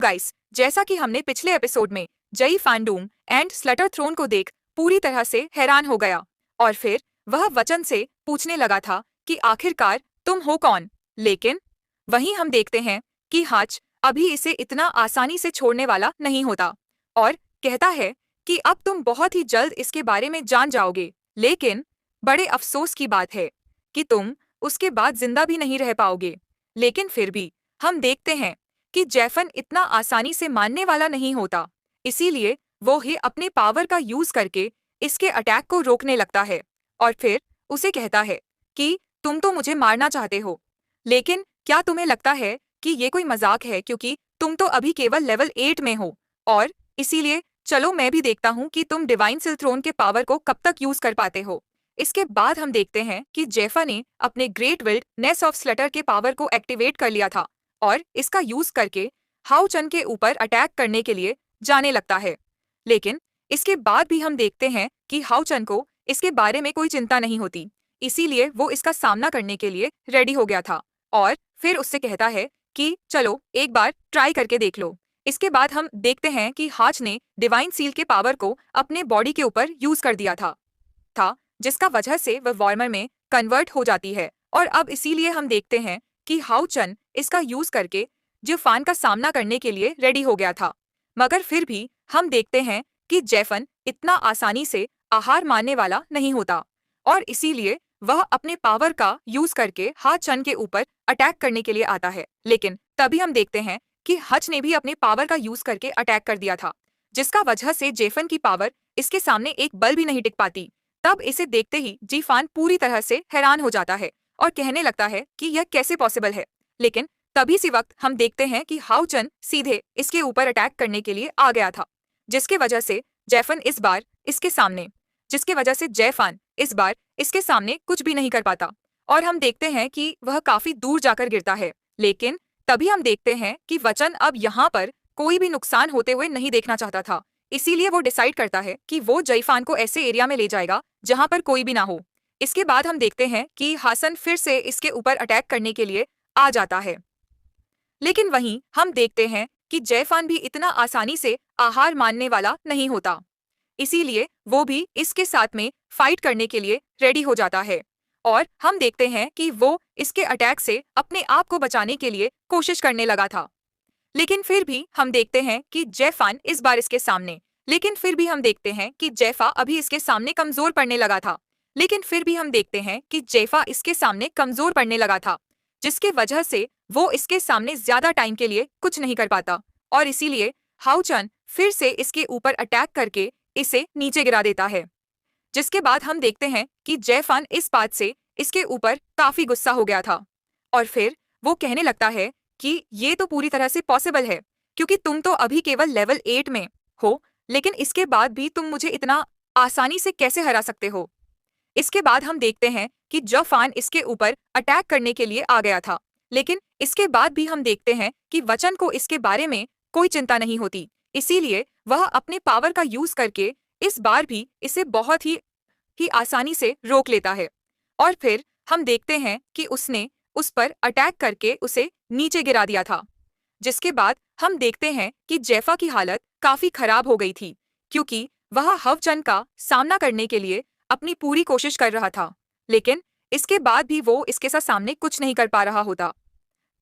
Guys, जैसा कि हमने पिछले एपिसोड में जई फानडूम एंड स्लटर थ्रोन को देख पूरी तरह से हैरान हो गया और फिर वह वचन से पूछने लगा था कि आखिरकार तुम हो कौन। लेकिन वहीं हम देखते हैं कि हच अभी इसे इतना आसानी से छोड़ने वाला नहीं होता और कहता है कि अब तुम बहुत ही जल्द इसके बारे में जान जाओगे, लेकिन बड़े अफसोस की बात है कि तुम उसके बाद जिंदा भी नहीं रह पाओगे। लेकिन फिर भी हम देखते हैं कि जेफन इतना आसानी से मानने वाला नहीं होता, इसीलिए वो ही अपने पावर का यूज करके इसके अटैक को रोकने लगता है और फिर उसे कहता है कि तुम तो मुझे मारना चाहते हो, लेकिन क्या तुम्हें लगता है कि ये कोई मजाक है, क्योंकि तुम तो अभी केवल लेवल 8 में हो और इसीलिए चलो मैं भी देखता हूँ कि तुम डिवाइन सिल थ्रोन के पावर को कब तक यूज कर पाते हो। इसके बाद हम देखते हैं कि जेफा ने अपने great wilderness of slaughter के पावर को एक्टिवेट कर लिया था और इसका यूज करके हाउ चन के ऊपर अटैक करने के लिए जाने लगता है। लेकिन इसके बाद भी हम देखते हैं कि हाउ चन को इसके बारे में कोई चिंता नहीं होती, इसीलिए वो इसका सामना करने के लिए रेडी हो गया था और फिर उससे कहता है कि चलो एक बार ट्राई करके देख लो। इसके बाद हम देखते हैं कि हाच ने डिवाइन सील के पावर को अपने बॉडी के ऊपर यूज कर दिया था जिसका वजह से वह वार्मर में कन्वर्ट हो जाती है और अब इसीलिए हम देखते हैं कि हाउ चन इसका यूज करके जेफान का सामना करने के लिए रेडी हो गया था। मगर फिर भी हम देखते हैं कि जेफन इतना आसानी से आहार मानने वाला नहीं होता और इसीलिए वह अपने पावर का यूज करके हाथ चन के ऊपर अटैक करने के लिए आता है। लेकिन तभी हम देखते हैं कि हच ने भी अपने पावर का यूज करके अटैक कर दिया था, जिसका वजह से जेफन की पावर इसके सामने एक बल भी नहीं टिक पाती। तब इसे देखते ही जीफान पूरी तरह से हैरान हो जाता है और कहने लगता है कि यह कैसे पॉसिबल है। लेकिन तभी सी वक्त हम देखते हैं कि हाउ चन सीधे इसके ऊपर अटैक करने के लिए आ गया था, जिसके वजह से जेफन इस बार इसके सामने जिसकी वजह से जेफान इस बार इसके सामने कुछ भी नहीं कर पाता और हम देखते हैं कि वह काफी दूर जाकर गिरता है। लेकिन तभी हम देखते हैं कि वचन अब यहाँ पर कोई भी नुकसान होते हुए नहीं देखना चाहता था, इसीलिए वो डिसाइड करता है कि वो जईफान को ऐसे एरिया में ले जाएगा जहाँ पर कोई भी ना हो। इसके बाद हम देखते हैं कि हासन फिर से इसके ऊपर अटैक करने के लिए आ जाता है, लेकिन वहीं हम देखते हैं कि जयफान भी इतना आसानी से आहार मानने वाला नहीं होता, इसीलिए वो भी इसके साथ में फाइट करने के लिए रेडी हो जाता है और हम देखते हैं कि वो इसके अटैक से अपने आप को बचाने के लिए कोशिश करने लगा था। लेकिन फिर भी हम देखते हैं कि जयफान इस बार इसके सामने लेकिन फिर भी हम देखते हैं कि जयफा अभी इसके सामने कमजोर पड़ने लगा था लेकिन फिर भी हम देखते हैं कि जयफा इसके सामने कमजोर पड़ने लगा था, जिसके वजह से वो इसके सामने ज्यादा टाइम के लिए कुछ नहीं कर पाता और इसीलिए हाउ चन फिर से इसके ऊपर अटैक करके इसे नीचे गिरा देता है। जिसके बाद हम देखते हैं कि जयफान इस बात से इसके ऊपर काफी गुस्सा हो गया था और फिर वो कहने लगता है कि ये तो पूरी तरह से पॉसिबल है, क्योंकि तुम तो अभी केवल लेवल 8 में हो, लेकिन इसके बाद भी तुम मुझे इतना आसानी से कैसे हरा सकते हो। इसके बाद हम देखते हैं कि जफान इसके ऊपर अटैक करने के लिए आ गया था, लेकिन इसके बाद भी हम देखते हैं कि वचन को इसके बारे में कोई चिंता नहीं होती, इसीलिए वह अपने पावर का यूज करके इस बार भी इसे बहुत ही आसानी से रोक लेता है और फिर हम देखते हैं कि उसने उस पर अटैक करके उसे नीचे गिरा दिया था। जिसके बाद हम देखते हैं कि जैफा की हालत काफी खराब हो गई थी, क्योंकि वह हवचन का सामना करने के लिए अपनी पूरी कोशिश कर रहा था, लेकिन इसके बाद भी वो इसके साथ सामने कुछ नहीं कर पा रहा होता।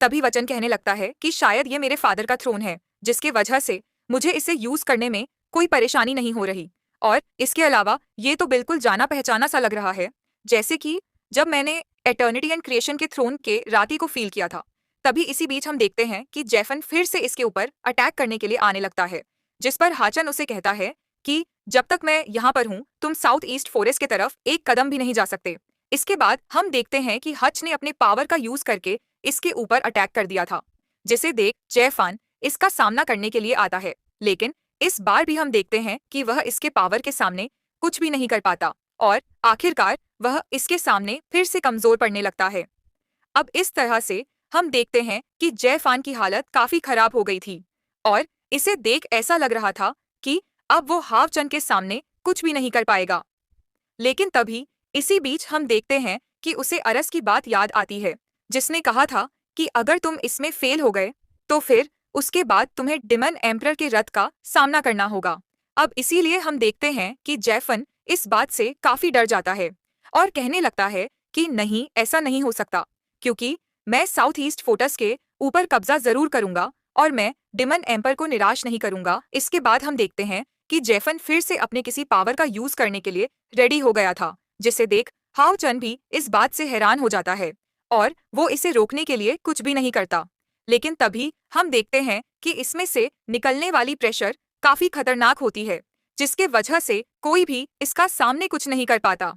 तभी वचन कहने लगता है कि शायद ये मेरे फादर का थ्रोन है, जिसके वजह से मुझे इसे यूज करने में कोई परेशानी नहीं हो रही और इसके अलावा ये तो बिल्कुल जाना पहचाना सा लग रहा है, जैसे कि जब मैंने एटर्निटी एंड क्रिएशन के थ्रोन के राती को फील किया था। तभी इसी बीच हम देखते हैं कि जेफन फिर से इसके ऊपर अटैक करने के लिए आने लगता है, जिस पर हाचन उसे कहता है कि जब तक मैं यहाँ पर हूँ तुम साउथ ईस्ट फॉरेस्ट की तरफ एक कदम भी नहीं जा सकते। इसके बाद हम देखते हैं कि हच ने अपने पावर का यूज करके इसके ऊपर अटैक कर दिया था, जिसे देख जयफान इसका सामना करने के लिए आता है, लेकिन इस बार भी हम देखते हैं कि वह इसके पावर के सामने कुछ भी नहीं कर पाता और आखिरकार वह इसके सामने फिर से कमजोर पड़ने लगता है। अब इस तरह से हम देखते हैं कि जयफान की हालत काफी खराब हो गई थी और इसे देख ऐसा लग रहा था कि अब वो हावचन के सामने कुछ भी नहीं कर पाएगा। लेकिन तभी इसी बीच हम देखते हैं कि उसे अरस की बात याद आती है, जिसने कहा था कि अगर तुम इसमें फेल हो गए तो फिर उसके बाद तुम्हें डिमन एम्परर के रथ का सामना करना होगा। अब इसीलिए हम देखते हैं कि जैफन इस बात से काफी डर जाता है और कहने लगता है कि नहीं, ऐसा नहीं हो सकता, क्योंकि मैं साउथ ईस्ट फोर्ट्रेस के ऊपर कब्जा जरूर करूंगा और मैं डिमन एम्पर को निराश नहीं करूंगा। इसके बाद हम देखते हैं कि जैफन फिर से अपने किसी पावर का यूज करने के लिए रेडी हो गया था, जिसे देख हाओ चन भी इस बात से हैरान हो जाता है और वो इसे रोकने के लिए कुछ भी नहीं करता। लेकिन तभी हम देखते हैं कि इसमें से निकलने वाली प्रेशर काफी खतरनाक होती है, जिसके वजह से कोई भी इसका सामने कुछ नहीं कर पाता।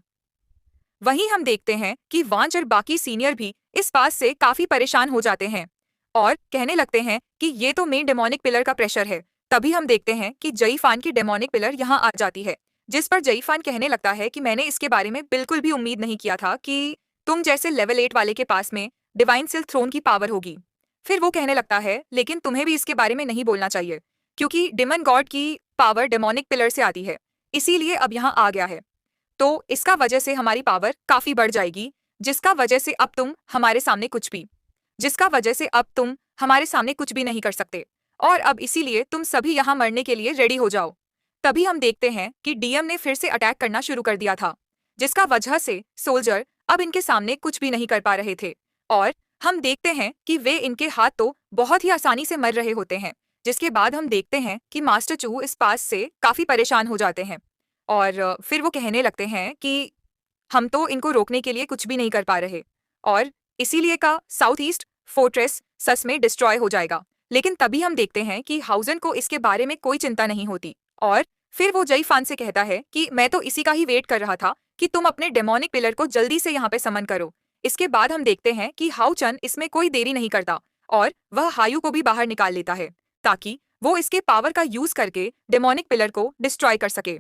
वहीं हम देखते हैं कि वांज और बाकी सीनियर भी इस बात से काफी परेशान हो जाते हैं और कहने लगते हैं कि ये तो मेन डेमोनिक पिलर का प्रेशर है। तभी हम देखते हैं कि जईफान की डेमोनिक पिलर यहाँ आ जाती है, जिस पर जईफान कहने लगता है कि मैंने इसके बारे में बिल्कुल भी उम्मीद नहीं किया था कि तुम जैसे लेवल 8 वाले के पास में डिवाइन सिल्क थ्रोन की पावर होगी। फिर वो कहने लगता है लेकिन तुम्हें भी इसके बारे में नहीं बोलना चाहिए, क्योंकि डिमन गॉड की पावर डेमोनिक पिलर से आती है, इसीलिए अब यहाँ आ गया है। तो इसका वजह से हमारी पावर काफी बढ़ जाएगी, जिसका वजह से अब तुम हमारे सामने कुछ भी नहीं कर सकते और अब इसीलिए तुम सभी यहाँ मरने के लिए रेडी हो जाओ। तभी हम देखते हैं कि डीएम ने फिर से अटैक करना शुरू कर दिया था, जिसका वजह से सोल्जर अब इनके सामने कुछ भी नहीं कर पा रहे थे और हम देखते हैं कि वे इनके हाथ तो बहुत ही आसानी से मर रहे होते हैं। जिसके बाद हम देखते हैं कि मास्टर चू इस पास से काफी परेशान हो जाते हैं और फिर वो कहने लगते हैं कि हम तो इनको रोकने के लिए कुछ भी नहीं कर पा रहे और इसीलिए का साउथ ईस्ट फोर्ट्रेस सच में डिस्ट्रॉय हो जाएगा। लेकिन तभी हम देखते हैं कि हाउजन को इसके बारे में कोई चिंता नहीं होती और फिर वो जईफान से कहता है कि मैं तो इसी का ही वेट कर रहा था कि तुम अपने डेमोनिक पिलर को जल्दी से यहाँ पे समन करो। इसके बाद हम देखते हैं कि हाउ चन इसमें कोई देरी नहीं करता और वह हायू को भी बाहर निकाल लेता है ताकि वो इसके पावर का यूज करके डेमोनिक पिलर को डिस्ट्रॉय कर सके।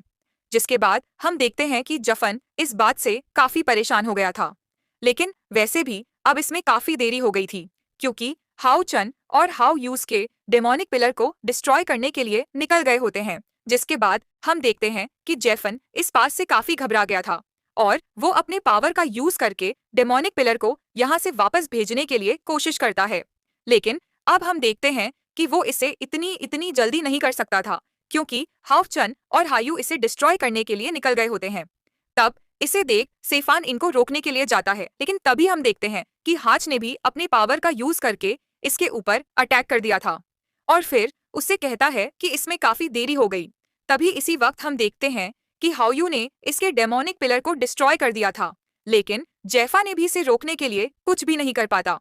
जिसके बाद हम देखते हैं कि जफन इस बात से काफी परेशान हो गया था, लेकिन वैसे भी अब इसमें काफी देरी हो गई थी, क्योंकि हाउ चन और हाउ यूज के डेमोनिक पिलर को डिस्ट्रॉय करने के लिए निकल गए होते हैं। जिसके बाद हम देखते हैं कि जेफन इस बात से काफी घबरा गया था और वो अपने पावर का यूज करके डेमोनिक पिलर को यहाँ से वापस भेजने के लिए कोशिश करता है। लेकिन अब हम देखते हैं कि वो इसे इतनी जल्दी नहीं कर सकता था, क्योंकि हाउ चन और हायू इसे डिस्ट्रॉय करने के लिए निकल गए होते हैं। तब इसे देख सेफान इनको रोकने के लिए जाता है, लेकिन तभी हम देखते हैं कि हाच ने भी अपने पावर का यूज करके इसके ऊपर अटैक कर दिया था और फिर उससे कहता है कि इसमें काफी देरी हो गई। तभी इसी वक्त हम देखते हैं कि हाओयू ने इसके डेमोनिक पिलर को डिस्ट्रॉय कर दिया था, लेकिन जैफा ने भी इसे रोकने के लिए कुछ भी नहीं कर पाता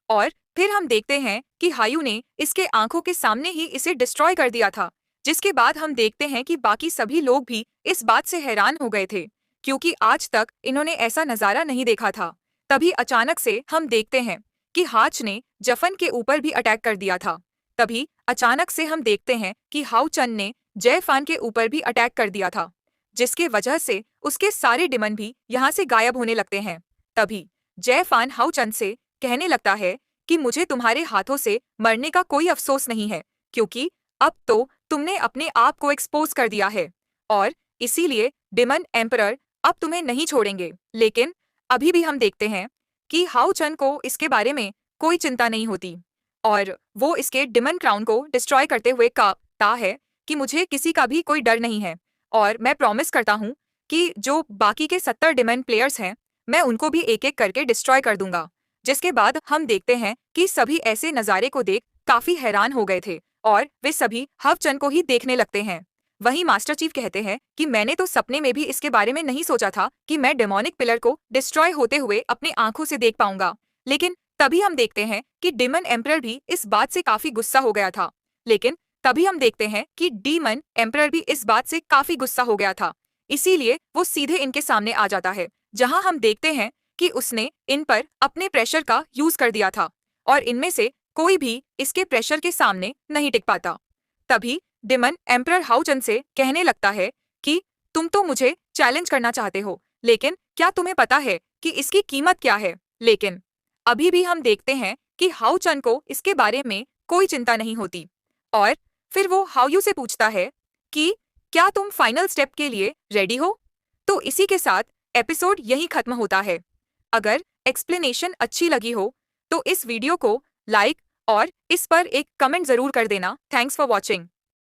और फिर हम देखते हैं कि हायू ने इसके आंखों के सामने ही इसे डिस्ट्रॉय कर दिया था। जिसके बाद हम देखते हैं कि बाकी सभी लोग भी इस बात से हैरान हो गए थे, क्योंकि आज तक इन्होंने ऐसा नजारा नहीं देखा था। तभी अचानक से हम देखते हैं कि हाच ने जफन के ऊपर भी अटैक कर दिया था। तभी अचानक से हम देखते हैं कि हाउ चन ने जयफान के ऊपर भी अटैक कर दिया था, जिसके वजह से उसके सारे डिमन भी यहाँ से गायब होने लगते हैं। तभी जयफान हाउ चन से कहने लगता है कि मुझे तुम्हारे हाथों से मरने का कोई अफसोस नहीं है, क्योंकि अब तो तुमने अपने आप को एक्सपोज कर दिया है और इसीलिए डिमन एम्परर अब तुम्हें नहीं छोड़ेंगे। लेकिन अभी भी हम देखते हैं कि हाउ चन को इसके बारे में कोई चिंता नहीं होती और वो इसके डिमन क्राउन को डिस्ट्रॉय करते हुए कहता है कि मुझे किसी का भी कोई डर नहीं है और मैं प्रॉमिस करता हूँ कि जो बाकी के 70 डिमन प्लेयर्स हैं मैं उनको भी एक एक करके डिस्ट्रॉय कर दूंगा। जिसके बाद हम देखते हैं कि सभी ऐसे नज़ारे को देख काफी हैरान हो गए थे और वे सभी हाव चन को ही देखने लगते हैं। वहीं मास्टर चीफ कहते हैं कि मैंने तो सपने में भी इसके बारे में नहीं सोचा था कि मैं डेमोनिक पिलर को डिस्ट्रॉय होते हुए अपनी आंखों से देख पाऊंगा। लेकिन तभी हम देखते हैं कि डीमन एम्परर भी इस बात से काफी गुस्सा हो गया था। लेकिन तभी हम देखते हैं कि डीमन एम्परर भी इस बात से काफी गुस्सा हो गया था, इसीलिए वो सीधे इनके सामने आ जाता है, जहां हम देखते हैं कि उसने इन पर अपने प्रेशर का यूज कर दिया था और इनमें से कोई भी इसके प्रेशर के सामने नहीं टिक पाता। तभी डिमन एम्परर हाउचन से कहने लगता है कि तुम तो मुझे चैलेंज करना चाहते हो, लेकिन क्या तुम्हें पता है कि इसकी कीमत क्या है? लेकिन अभी भी हम देखते हैं कि हाउचन को इसके बारे में कोई चिंता नहीं होती और फिर वो हाउयू से पूछता है कि क्या तुम फाइनल स्टेप के लिए रेडी हो? तो इसी के साथ एपिसोड यहीं खत्म होता है। अगर एक्सप्लेनेशन अच्छी लगी हो तो इस वीडियो को लाइक और इस पर एक कमेंट जरूर कर देना। Thanks for watching.